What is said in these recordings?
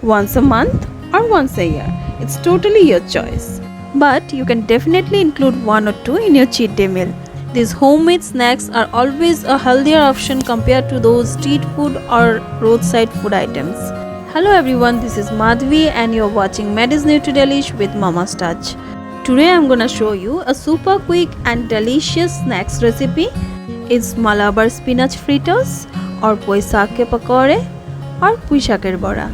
once a month or once a year. It's totally your choice. But you can definitely include one or two in your cheat day meal. These homemade snacks are always a healthier option compared to those street food or roadside food items. Hello everyone, this is Madhvi and you're watching Mady's Nutri-Delish with Mama's Touch. Today I'm gonna show you a super quick and delicious snacks recipe. It's Malabar Spinach Fritters or Poi Saag Pakore or Pui Patar Bora.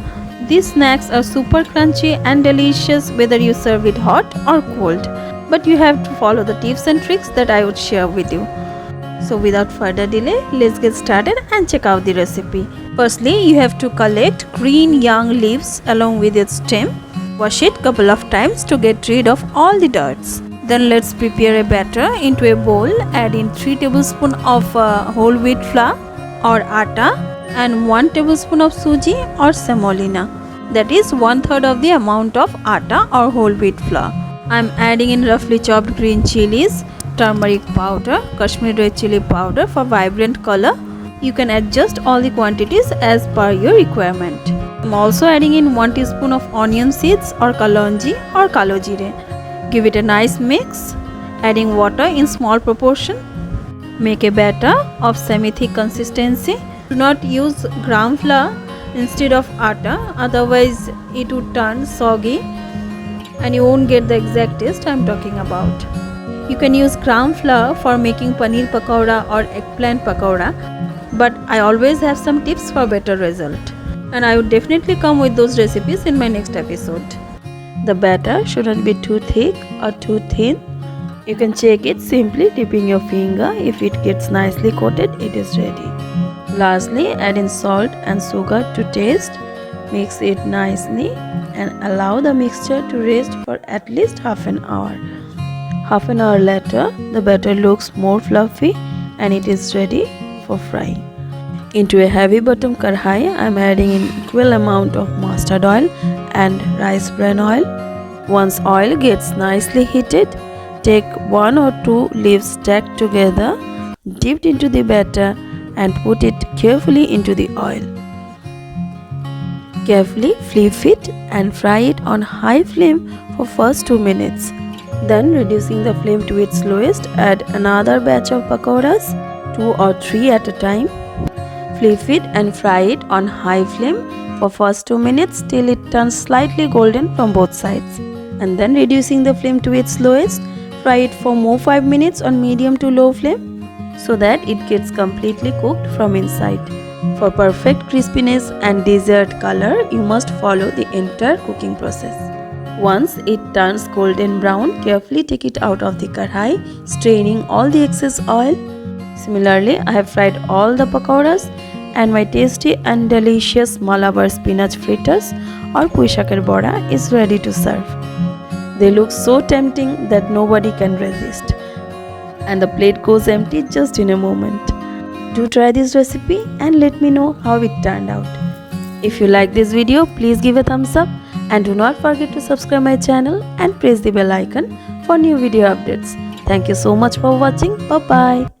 These snacks are super crunchy and delicious whether you serve it hot or cold. But you have to follow the tips and tricks that I would share with you. So without further delay, let's get started and check out the recipe. Firstly, you have to collect green young leaves along with its stem. Wash it couple of times to get rid of all the dirts. Then let's prepare a batter into a bowl. Add in 3 tablespoons of whole wheat flour or Atta and 1 tablespoon of Suji or Semolina. That is 1/3 of the amount of Atta or whole wheat flour. I am adding in roughly chopped green chilies, turmeric powder, Kashmiri red chili powder for vibrant color. You can adjust all the quantities as per your requirement. I am also adding in 1 teaspoon of onion seeds or Kalonji or Kalonji. Give it a nice mix, adding water in small proportion. Make a batter of semi-thick consistency. Do not use gram flour instead of Atta, otherwise it would turn soggy and you won't get the exact taste I am talking about. You can use gram flour for making paneer pakora or eggplant pakora, but I always have some tips for better result and I would definitely come with those recipes in my next episode. The batter shouldn't be too thick or too thin. You can check it simply dipping your finger. If it gets nicely coated, it is ready. Lastly, add in salt and sugar to taste. Mix it nicely and allow the mixture to rest for at least half an hour. Half an hour later, the batter looks more fluffy and it is ready for frying. Into a heavy bottom kadhai, I am adding in equal amount of mustard oil and rice bran oil. Once oil gets nicely heated, take 1 or 2 leaves stacked together, dipped into the batter and put it carefully into the oil. Carefully flip it and fry it on high flame for first 2 minutes. Then reducing the flame to its lowest, add another batch of pakoras, 2 or 3 at a time. Flip it and fry it on high flame for first 2 minutes till it turns slightly golden from both sides. And then reducing the flame to its lowest, fry it for more 5 minutes on medium to low flame so that it gets completely cooked from inside. For perfect crispiness and desired color, you must follow the entire cooking process. Once it turns golden brown, carefully take it out of the kadhai, straining all the excess oil. Similarly, I have fried all the pakoras and my tasty and delicious Malabar Spinach Fritters or Pui Patar Bora is ready to serve. They look so tempting that nobody can resist. And the plate goes empty just in a moment. Do try this recipe and let me know how it turned out. If you like this video, please give a thumbs up and do not forget to subscribe my channel and press the bell icon for new video updates. Thank you so much for watching. Bye bye.